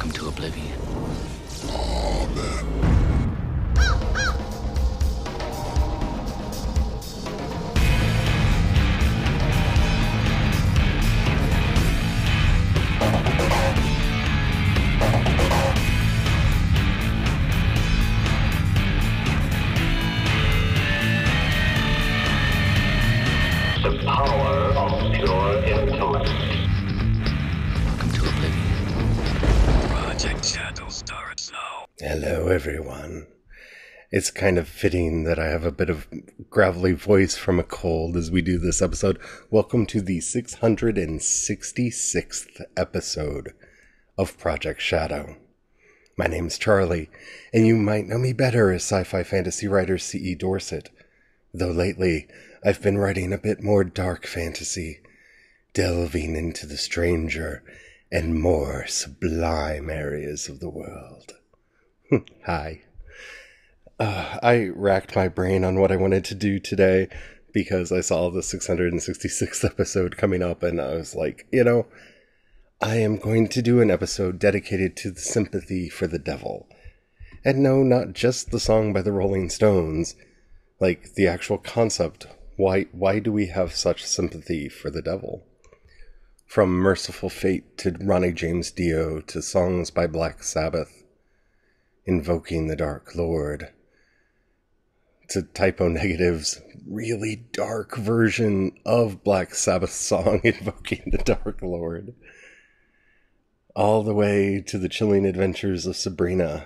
Welcome to Oblivion. The power of pure intellect. Welcome to Oblivion. Project Shadow starts now. Hello, everyone. It's kind of fitting that I have a bit of gravelly voice from a cold as we do this episode. Welcome to the 666th episode of Project Shadow. My name's Charlie, and you might know me better as sci-fi fantasy writer C.E. Dorset, though lately I've been writing a bit more dark fantasy, delving into the stranger and more sublime areas of the world. Hi. I racked my brain on what I wanted to do today because I saw the 666th episode coming up, and I was like, I am going to do an episode dedicated to the sympathy for the devil. And no, not just the song by the Rolling Stones, like the actual concept. Why do we have such sympathy for the devil? From Merciful Fate to Ronnie James Dio to songs by Black Sabbath, invoking the Dark Lord, to Typo Negative's really dark version of Black Sabbath's song invoking the Dark Lord, all the way to the chilling adventures of Sabrina.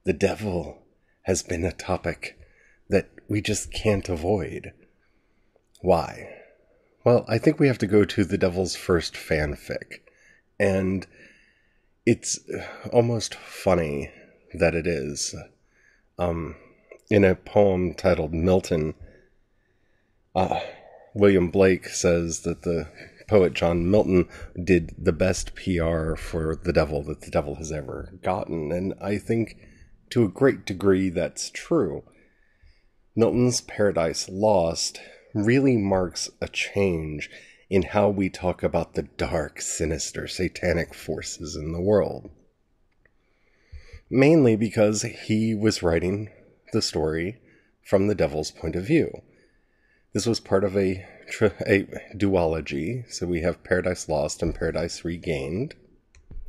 The devil has been a topic that we just can't avoid. Why? Well, I think we have to go to the devil's first fanfic, and it's almost funny that it is. In a poem titled Milton, William Blake says that the poet John Milton did the best PR for the devil that the devil has ever gotten, and I think to a great degree that's true. Milton's Paradise Lost really marks a change in how we talk about the dark, sinister, satanic forces in the world. Mainly because he was writing the story from the devil's point of view. This was part of a duology, so we have Paradise Lost and Paradise Regained.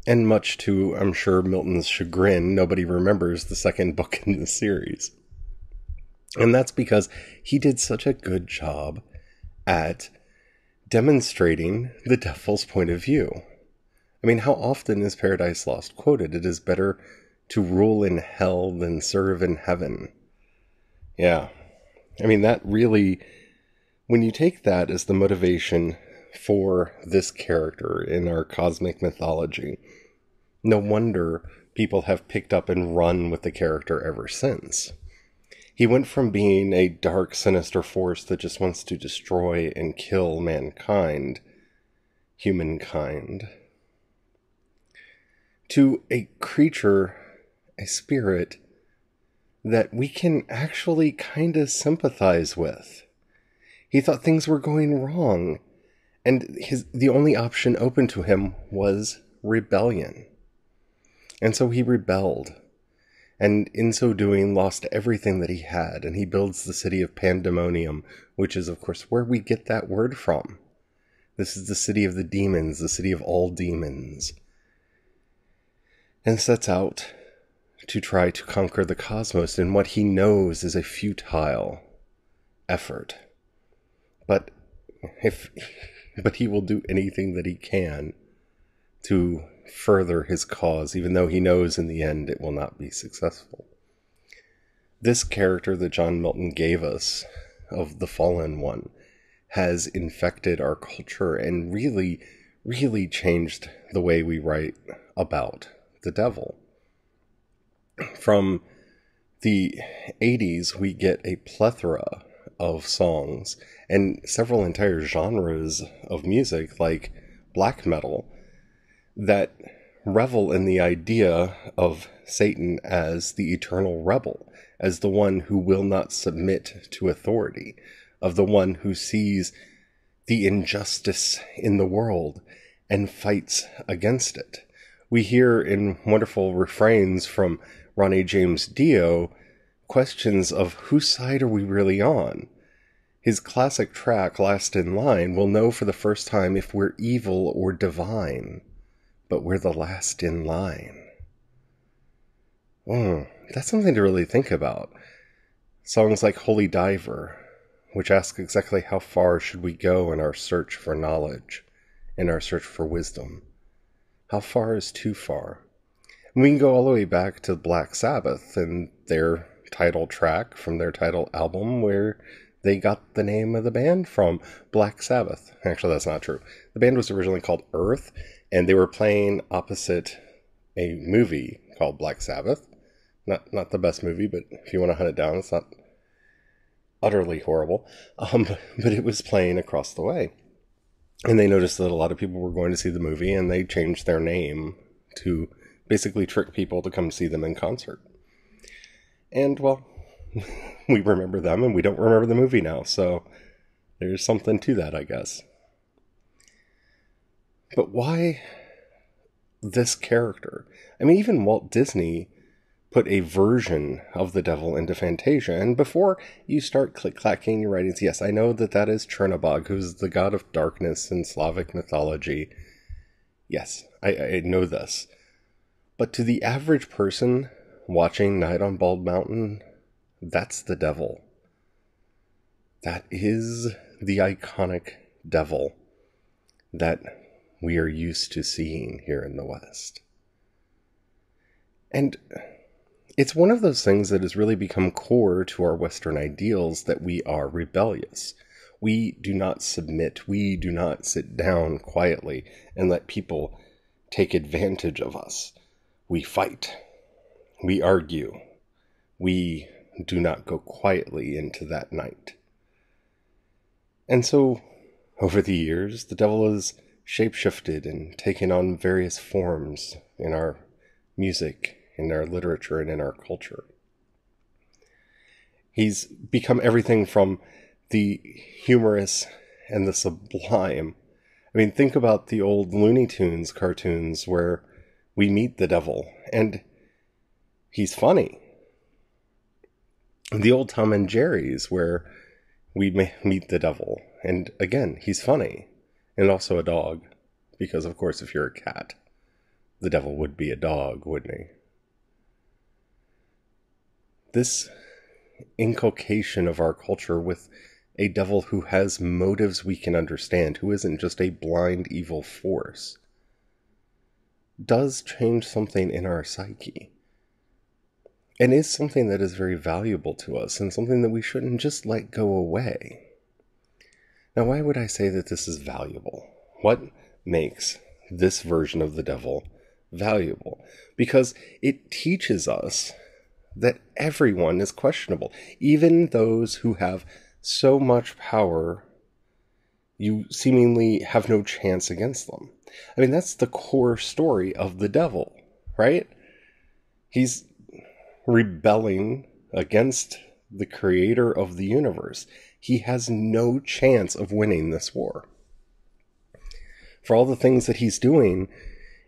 And much to, I'm sure, Milton's chagrin, nobody remembers the second book in the series. And that's because he did such a good job at demonstrating the devil's point of view. I mean, how often is Paradise Lost quoted? It is better to rule in hell than serve in heaven. Yeah. I mean, that really, when you take that as the motivation for this character in our cosmic mythology, no wonder people have picked up and run with the character ever since. He went from being a dark, sinister force that just wants to destroy and kill mankind, humankind, to a creature, a spirit, that we can actually kind of sympathize with. He thought things were going wrong, and the only option open to him was rebellion. And so he rebelled. And in so doing, lost everything that he had, and he builds the city of Pandemonium, which is, of course, where we get that word from. This is the city of the demons, the city of all demons. And sets out to try to conquer the cosmos in what he knows is a futile effort. But he will do anything that he can to further his cause, even though he knows in the end it will not be successful. This character that John Milton gave us of the Fallen One has infected our culture and really, really changed the way we write about the devil. From the 80s, we get a plethora of songs and several entire genres of music, like black metal, that revel in the idea of Satan as the eternal rebel, as the one who will not submit to authority, of the one who sees the injustice in the world and fights against it, We hear in wonderful refrains from Ronnie James Dio questions of whose side are we really on? His classic track, Last in Line, will know for the first time if we're evil or divine, but we're the last in line. That's something to really think about. Songs like Holy Diver, which ask exactly how far should we go in our search for knowledge, in our search for wisdom. How far is too far? And we can go all the way back to Black Sabbath and their title track from their title album, where they got the name of the band from, Black Sabbath. Actually, that's not true. The band was originally called Earth, and they were playing opposite a movie called Black Sabbath. Not the best movie, but if you want to hunt it down, it's not utterly horrible. But it was playing across the way. And they noticed that a lot of people were going to see the movie, and they changed their name to basically trick people to come see them in concert. And, well, we remember them, and we don't remember the movie now, so there's something to that, I guess. But why this character? I mean, even Walt Disney put a version of the devil into Fantasia, and before you start click-clacking your writings, yes, I know that is Chernobog, who's the god of darkness in Slavic mythology. Yes, I know this. But to the average person watching Night on Bald Mountain, that's the devil. That is the iconic devil that we are used to seeing here in the West. And it's one of those things that has really become core to our Western ideals, that we are rebellious. We do not submit. We do not sit down quietly and let people take advantage of us. We fight. We argue. We do not go quietly into that night. And so, over the years, the devil has shapeshifted and taken on various forms in our music, in our literature, and in our culture. He's become everything from the humorous and the sublime. I mean, think about the old Looney Tunes cartoons where we meet the devil, and he's funny. The old Tom and Jerry's where we meet the devil, and again, he's funny, and also a dog, because of course if you're a cat, the devil would be a dog, wouldn't he? This inculcation of our culture with a devil who has motives we can understand, who isn't just a blind evil force, does change something in our psyche. And is something that is very valuable to us, and something that we shouldn't just let go away. Now, why would I say that this is valuable? What makes this version of the devil valuable? Because it teaches us that everyone is questionable. Even those who have so much power, you seemingly have no chance against them. I mean, that's the core story of the devil, right? He's rebelling against the creator of the universe. He has no chance of winning this war. For all the things that he's doing,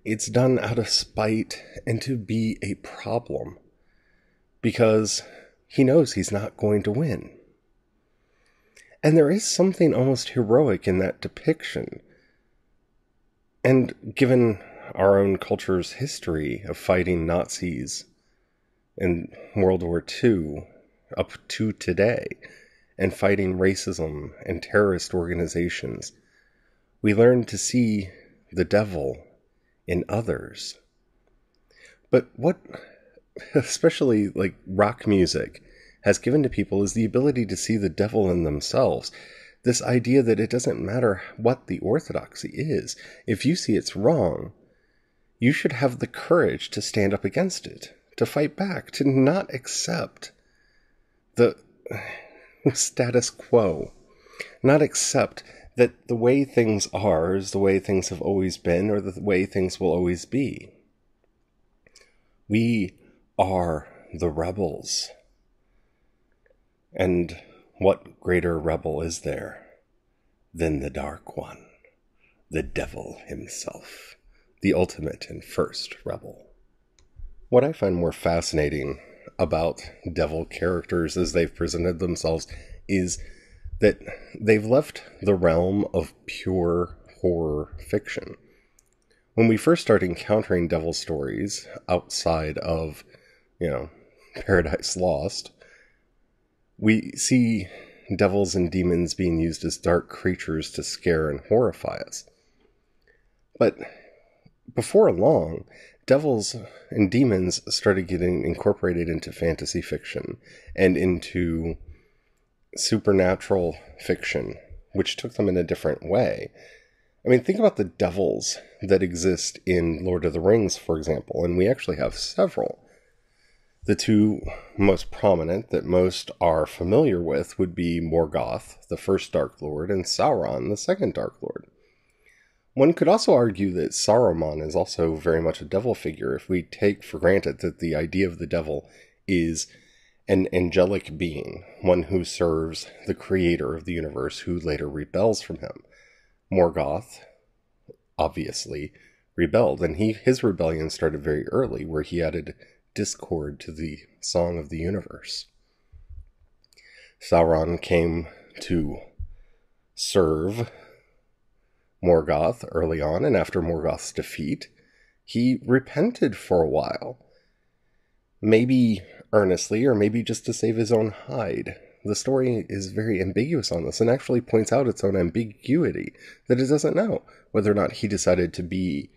it's done out of spite and to be a problem, because he knows he's not going to win. And there is something almost heroic in that depiction. And given our own culture's history of fighting Nazis in World War II up to today, and fighting racism and terrorist organizations, we learn to see the devil in others. But what, especially like rock music, has given to people is the ability to see the devil in themselves. This idea that it doesn't matter what the orthodoxy is. If you see it's wrong, you should have the courage to stand up against it, to fight back, to not accept the status quo, not accept that the way things are is the way things have always been, or the way things will always be. We are the rebels. And what greater rebel is there than the Dark One, the devil himself, the ultimate and first rebel. What I find more fascinating about devil characters as they've presented themselves is that they've left the realm of pure horror fiction. When we first start encountering devil stories outside of, Paradise Lost, we see devils and demons being used as dark creatures to scare and horrify us. But before long, devils and demons started getting incorporated into fantasy fiction and into supernatural fiction, which took them in a different way. I mean, think about the devils that exist in Lord of the Rings, for example, and we actually have several. The two most prominent that most are familiar with would be Morgoth, the first Dark Lord, and Sauron, the second Dark Lord. One could also argue that Saruman is also very much a devil figure if we take for granted that the idea of the devil is an angelic being, one who serves the creator of the universe who later rebels from him. Morgoth, obviously, rebelled, and his rebellion started very early, where he added discord to the song of the universe. Sauron came to serve Morgoth early on, and after Morgoth's defeat, he repented for a while. Maybe earnestly, or maybe just to save his own hide. The story is very ambiguous on this, and actually points out its own ambiguity, that it doesn't know whether or not he decided to be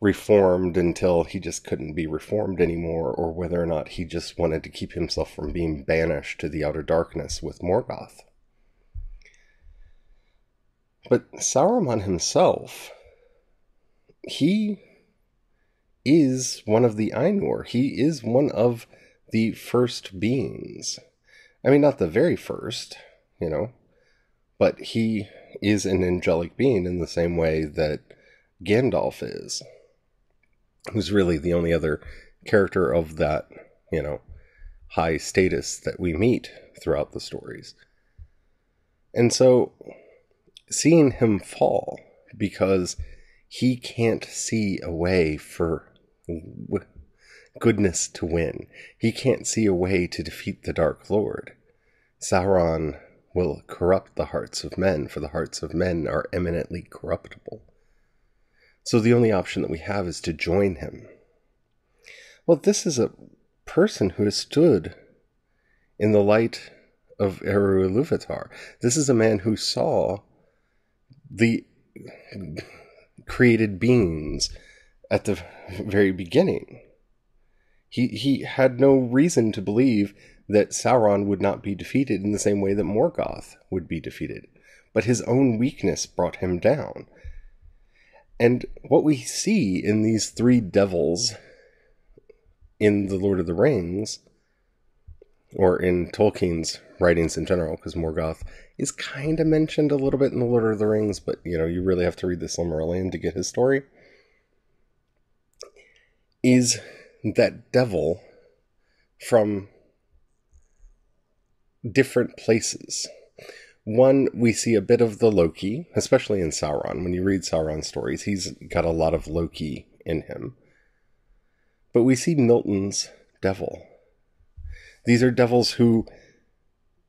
reformed until he just couldn't be reformed anymore, or whether or not he just wanted to keep himself from being banished to the outer darkness with Morgoth. But Saruman himself, he is one of the Ainur. He is one of the first beings. I mean, not the very first, but he is an angelic being in the same way that Gandalf is, who's really the only other character of that, high status that we meet throughout the stories. And so, seeing him fall because he can't see a way for goodness to win. He can't see a way to defeat the Dark Lord. Sauron will corrupt the hearts of men, for the hearts of men are eminently corruptible. So the only option that we have is to join him. Well, this is a person who has stood in the light of Eru Ilúvatar. This is a man who saw the created beings at the very beginning. He had no reason to believe that Sauron would not be defeated in the same way that Morgoth would be defeated. But his own weakness brought him down. And what we see in these three devils in The Lord of the Rings, or in Tolkien's writings in general, because Morgoth is kind of mentioned a little bit in The Lord of the Rings, but, you really have to read the Silmarillion to get his story, is that devil from different places. One, we see a bit of the Loki, especially in Sauron. When you read Sauron's stories, he's got a lot of Loki in him. But we see Milton's devil. These are devils who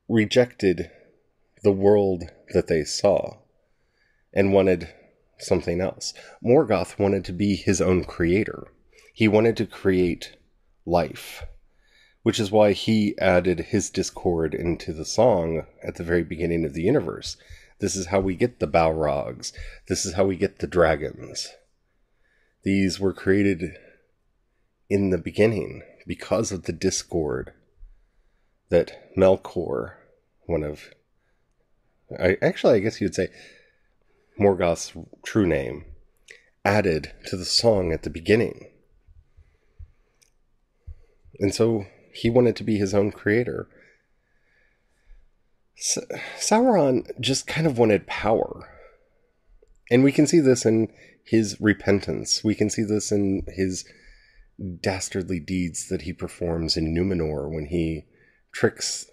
rejected the world that they saw and wanted something else. Morgoth wanted to be his own creator. He wanted to create life, which is why he added his discord into the song at the very beginning of the universe. This is how we get the Balrogs. This is how we get the dragons. These were created in the beginning because of the discord that Melkor, I guess you'd say Morgoth's true name, added to the song at the beginning. And so he wanted to be his own creator. Sauron just kind of wanted power. And we can see this in his repentance. We can see this in his dastardly deeds that he performs in Numenor when he tricks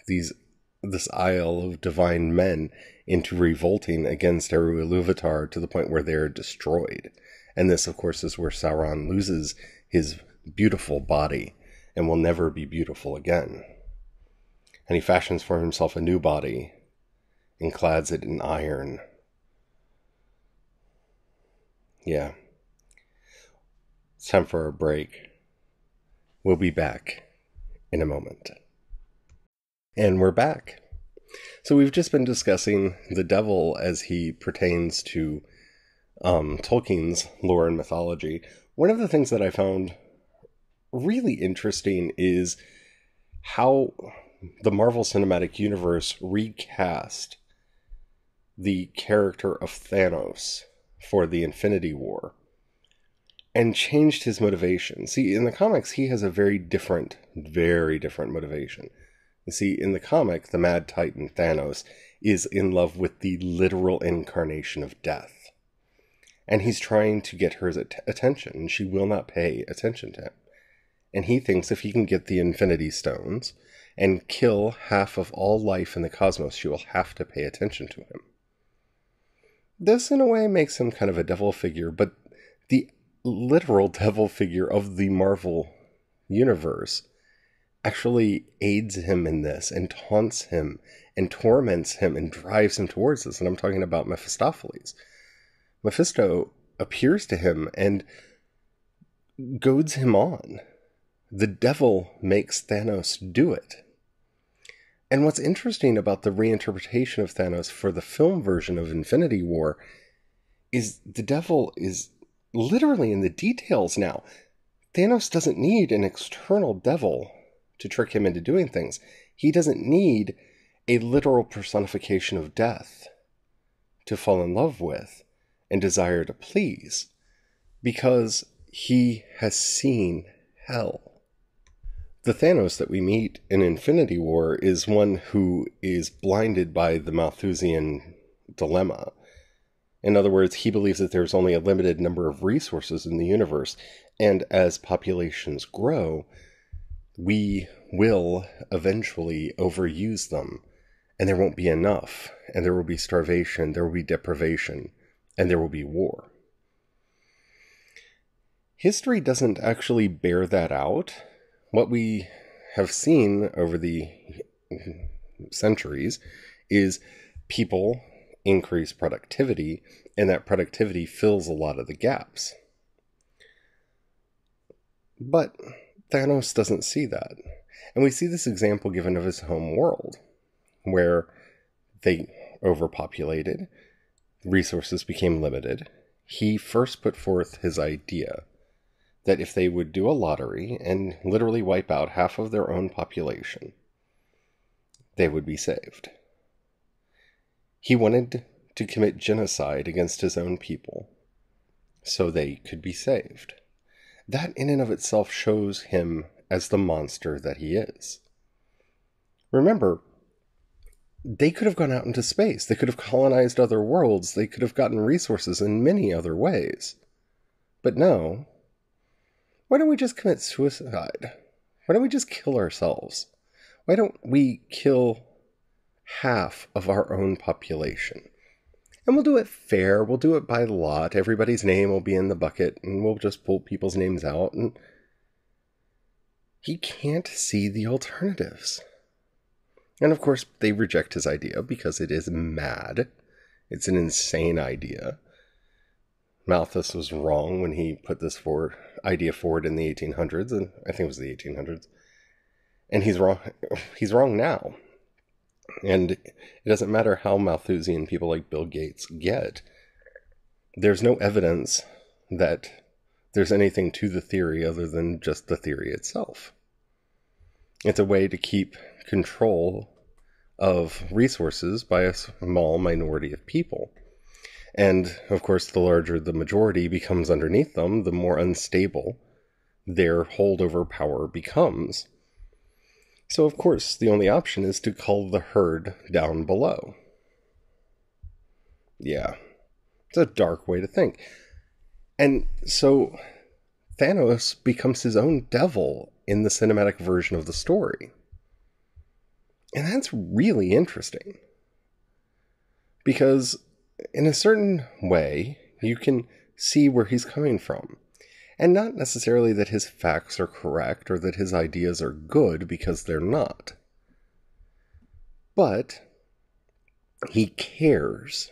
this isle of divine men into revolting against Eru Ilúvatar to the point where they're destroyed. And this, of course, is where Sauron loses his beautiful body and will never be beautiful again. And he fashions for himself a new body and clads it in iron. Yeah. It's time for a break. We'll be back in a moment. And we're back. So we've just been discussing the devil as he pertains to Tolkien's lore and mythology. One of the things that I found really interesting is how the Marvel Cinematic Universe recast the character of Thanos for the Infinity War and changed his motivation. See, in the comics, he has a very different motivation. You see, in the comic, the Mad Titan Thanos is in love with the literal incarnation of death. And he's trying to get her attention, and she will not pay attention to him. And he thinks if he can get the Infinity Stones and kill half of all life in the cosmos, she will have to pay attention to him. This, in a way, makes him kind of a devil figure, but the literal devil figure of the Marvel universe actually aids him in this and taunts him and torments him and drives him towards this. And I'm talking about Mephistopheles. Mephisto appears to him and goads him on. The devil makes Thanos do it. And what's interesting about the reinterpretation of Thanos for the film version of Infinity War is the devil is literally in the details now. Thanos doesn't need an external devil to trick him into doing things. He doesn't need a literal personification of death to fall in love with and desire to please, because he has seen hell. The Thanos that we meet in Infinity War is one who is blinded by the Malthusian dilemma. In other words, he believes that there's only a limited number of resources in the universe, and as populations grow, we will eventually overuse them, and there won't be enough, and there will be starvation, there will be deprivation, and there will be war. History doesn't actually bear that out. What we have seen over the centuries is people increase productivity, and that productivity fills a lot of the gaps. But Thanos doesn't see that. And we see this example given of his home world, where they overpopulated, resources became limited. He first put forth his idea that if they would do a lottery and literally wipe out half of their own population, they would be saved. He wanted to commit genocide against his own people so they could be saved. That in and of itself shows him as the monster that he is. Remember, they could have gone out into space. They could have colonized other worlds. They could have gotten resources in many other ways. But no. Why don't we just commit suicide? Why don't we just kill ourselves? Why don't we kill half of our own population? And we'll do it fair. We'll do it by lot. Everybody's name will be in the bucket, and we'll just pull people's names out. And he can't see the alternatives. And of course, they reject his idea because it is mad. It's an insane idea. Malthus was wrong when he put this idea forward in the 1800s, and I think it was the 1800s. And he's wrong. He's wrong now. And it doesn't matter how Malthusian people like Bill Gates get. There's no evidence that there's anything to the theory other than just the theory itself. It's a way to keep control of resources by a small minority of people. And, of course, the larger the majority becomes underneath them, the more unstable their holdover power becomes. So, of course, the only option is to cull the herd down below. Yeah, it's a dark way to think. And so Thanos becomes his own devil in the cinematic version of the story. And that's really interesting. Because in a certain way, you can see where he's coming from. And not necessarily that his facts are correct or that his ideas are good, because they're not. But he cares.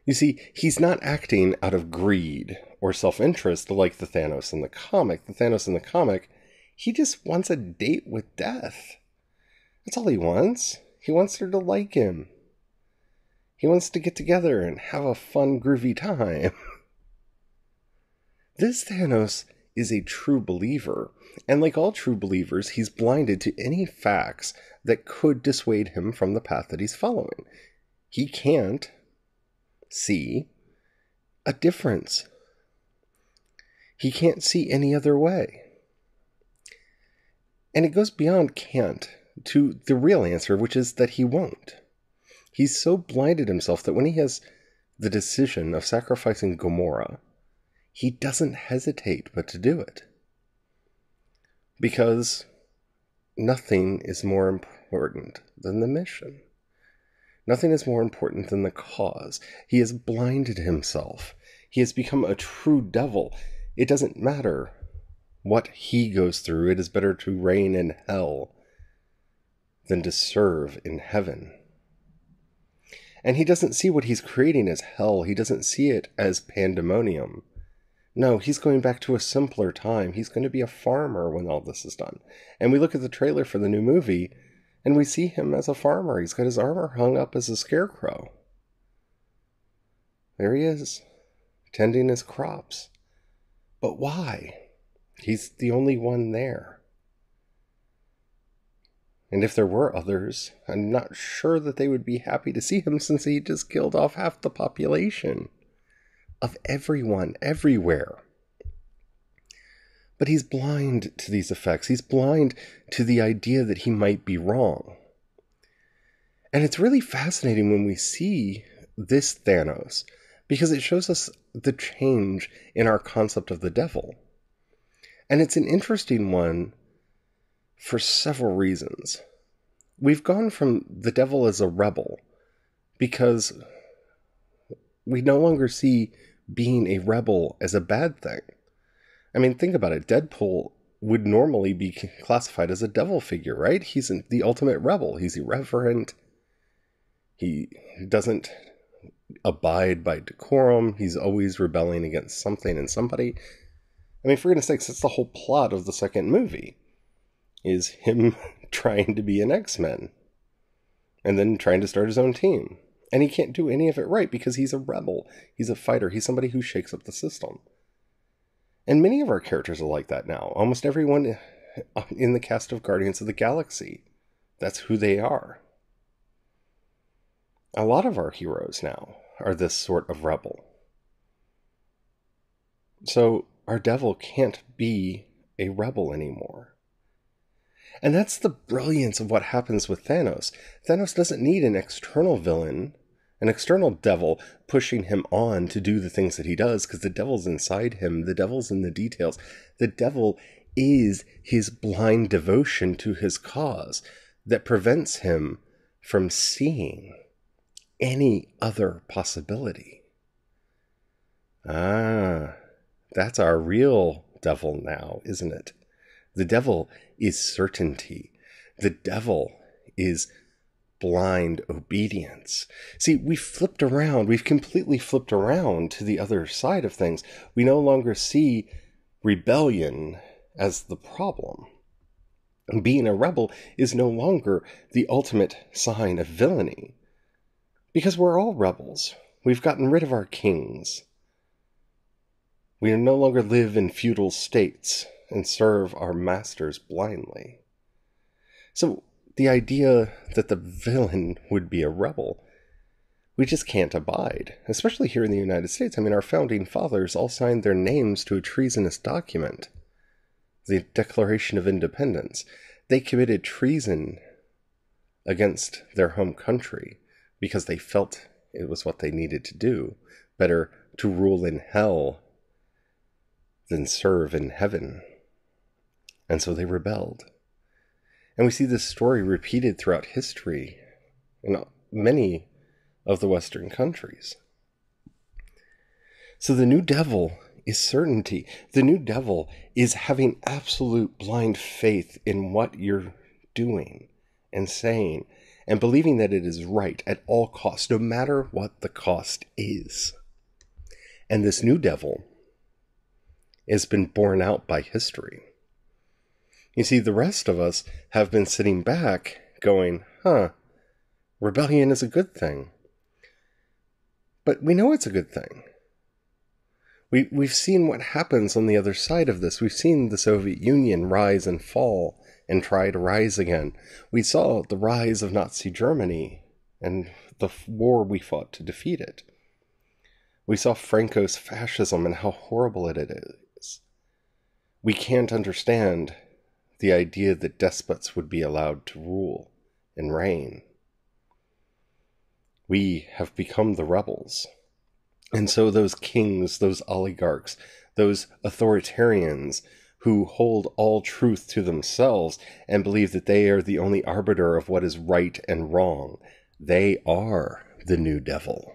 You see, he's not acting out of greed or self-interest like the Thanos in the comic. The Thanos in the comic, he just wants a date with death. That's all he wants. He wants her to like him. He wants to get together and have a fun, groovy time. This Thanos is a true believer, and like all true believers, he's blinded to any facts that could dissuade him from the path that he's following. He can't see a difference. He can't see any other way. And it goes beyond can't to the real answer, which is that he won't. He's so blinded himself that when he has the decision of sacrificing Gamora, he doesn't hesitate but to do it. Because nothing is more important than the mission. Nothing is more important than the cause. He has blinded himself. He has become a true devil. It doesn't matter what he goes through. It is better to reign in hell than to serve in heaven. And he doesn't see what he's creating as hell. He doesn't see it as pandemonium. No, he's going back to a simpler time. He's going to be a farmer when all this is done. And we look at the trailer for the new movie, and we see him as a farmer. He's got his armor hung up as a scarecrow. There he is, tending his crops. But why? He's the only one there. And if there were others, I'm not sure that they would be happy to see him, since he just killed off half the population of everyone, everywhere. But he's blind to these effects. He's blind to the idea that he might be wrong. And it's really fascinating when we see this Thanos, because it shows us the change in our concept of the devil. And it's an interesting one for several reasons. We've gone from the devil as a rebel because we no longer see being a rebel as a bad thing. I mean, think about it. Deadpool would normally be classified as a devil figure, right? He's the ultimate rebel. He's irreverent. He doesn't abide by decorum. He's always rebelling against something and somebody. I mean, for goodness sakes, that's the whole plot of the second movie, is him trying to be an X-Men and then trying to start his own team. And he can't do any of it right because he's a rebel. He's a fighter. He's somebody who shakes up the system. And many of our characters are like that now. Almost everyone in the cast of Guardians of the Galaxy, that's who they are. A lot of our heroes now are this sort of rebel. So our devil can't be a rebel anymore. And that's the brilliance of what happens with Thanos. Thanos doesn't need an external villain, an external devil, pushing him on to do the things that he does, because the devil's inside him. The devil's in the details. The devil is his blind devotion to his cause that prevents him from seeing any other possibility. That's our real devil now, isn't it? The devil is certainty. The devil is blind obedience. See, we've completely flipped around to the other side of things. We no longer see rebellion as the problem. Being a rebel is no longer the ultimate sign of villainy, because we're all rebels. We've gotten rid of our kings. We no longer live in feudal states and serve our masters blindly. So the idea that the villain would be a rebel, we just can't abide, especially here in the United States. I mean, our founding fathers all signed their names to a treasonous document, the Declaration of Independence. They committed treason against their home country because they felt it was what they needed to do. Better to rule in hell than serve in heaven. And so they rebelled. And we see this story repeated throughout history in many of the Western countries. So the new devil is certainty. The new devil is having absolute blind faith in what you're doing and saying, and believing that it is right at all costs, no matter what the cost is. And this new devil has been borne out by history. You see, the rest of us have been sitting back going, rebellion is a good thing. But we know it's a good thing. We've seen what happens on the other side of this. We've seen the Soviet Union rise and fall and try to rise again. We saw the rise of Nazi Germany and the war we fought to defeat it. We saw Franco's fascism and how horrible it is. We can't understand the idea that despots would be allowed to rule and reign. We have become the rebels. And so those kings, those oligarchs, those authoritarians who hold all truth to themselves and believe that they are the only arbiter of what is right and wrong, they are the new devil.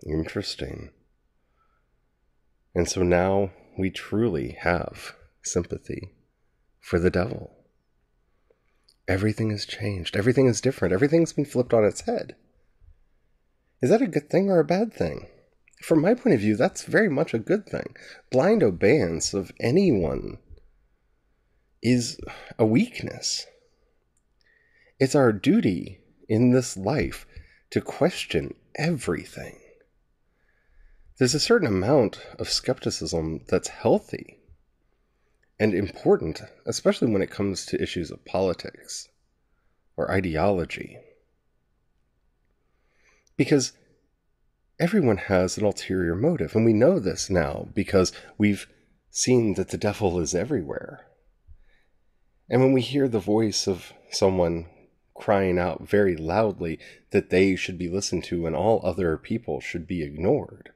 Interesting. And so now we truly have sympathy for the devil. Everything has changed. Everything is different. Everything's been flipped on its head. Is that a good thing or a bad thing? From my point of view, that's very much a good thing. Blind obedience of anyone is a weakness. It's our duty in this life to question everything. There's a certain amount of skepticism that's healthy and important, especially when it comes to issues of politics or ideology. Because everyone has an ulterior motive, and we know this now because we've seen that the devil is everywhere. And when we hear the voice of someone crying out very loudly that they should be listened to and all other people should be ignored,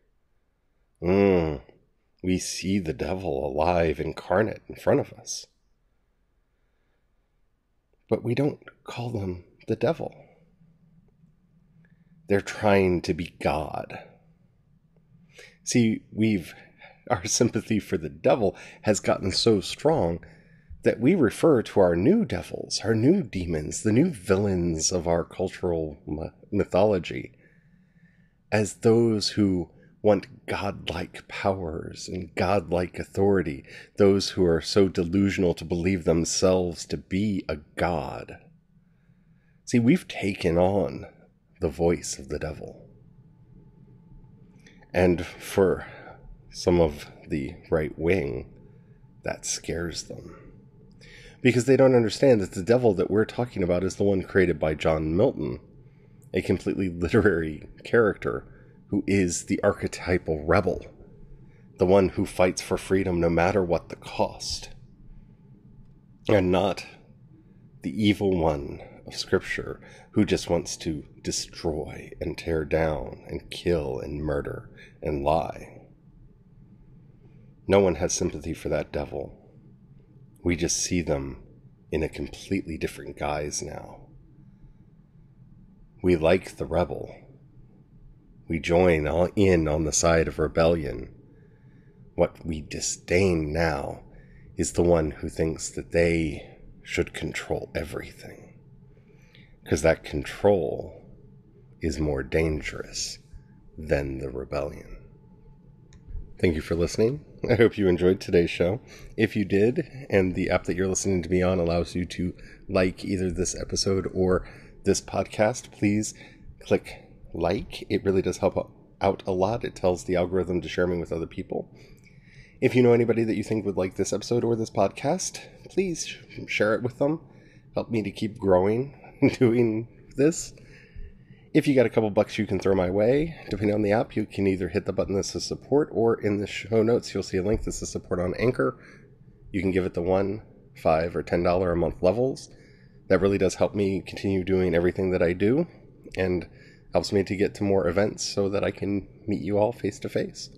we see the devil alive, incarnate in front of us. But we don't call them the devil. They're trying to be God. See, our sympathy for the devil has gotten so strong that we refer to our new devils, our new demons, the new villains of our cultural mythology as those who want godlike powers and godlike authority, those who are so delusional to believe themselves to be a god. See, we've taken on the voice of the devil. And for some of the right wing, that scares them. Because they don't understand that the devil that we're talking about is the one created by John Milton, a completely literary character who is the archetypal rebel, the one who fights for freedom no matter what the cost, and not the evil one of Scripture who just wants to destroy and tear down and kill and murder and lie. No one has sympathy for that devil. We just see them in a completely different guise now. We like the rebel. We join in on the side of rebellion. What we disdain now is the one who thinks that they should control everything. Because that control is more dangerous than the rebellion. Thank you for listening. I hope you enjoyed today's show. If you did, and the app that you're listening to me on allows you to like either this episode or this podcast, please click like. It really does help out a lot. It tells the algorithm to share me with other people. If you know anybody that you think would like this episode or this podcast, please share it with them. Help me to keep growing and doing this. If you got a couple bucks you can throw my way, depending on the app, you can either hit the button that says support, or in the show notes you'll see a link that says support on Anchor. You can give it the $1, $5, or $10 a month levels. That really does help me continue doing everything that I do, and helps me to get to more events so that I can meet you all face to face.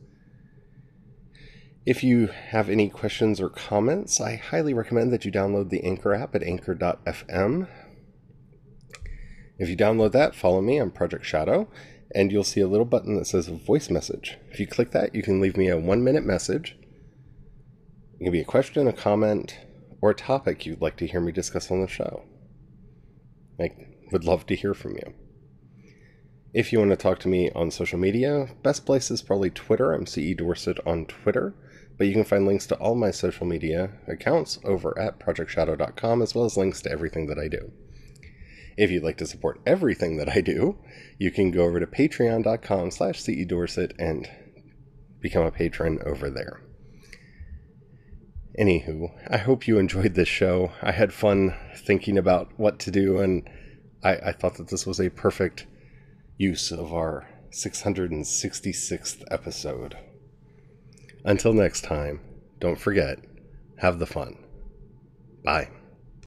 If you have any questions or comments, I highly recommend that you download the Anchor app at anchor.fm. If you download that, follow me on Project Shadow, and you'll see a little button that says voice message. If you click that, you can leave me a 1-minute message. It can be a question, a comment, or a topic you'd like to hear me discuss on the show. I would love to hear from you. If you want to talk to me on social media, best place is probably Twitter. I'm CE Dorset on Twitter, but you can find links to all my social media accounts over at projectshadow.com, as well as links to everything that I do. If you'd like to support everything that I do, you can go over to patreon.com/CE Dorset and become a patron over there. Anywho, I hope you enjoyed this show. I had fun thinking about what to do, and I thought that this was a perfect use of our 666th episode. Until next time, don't forget, have the fun. Bye.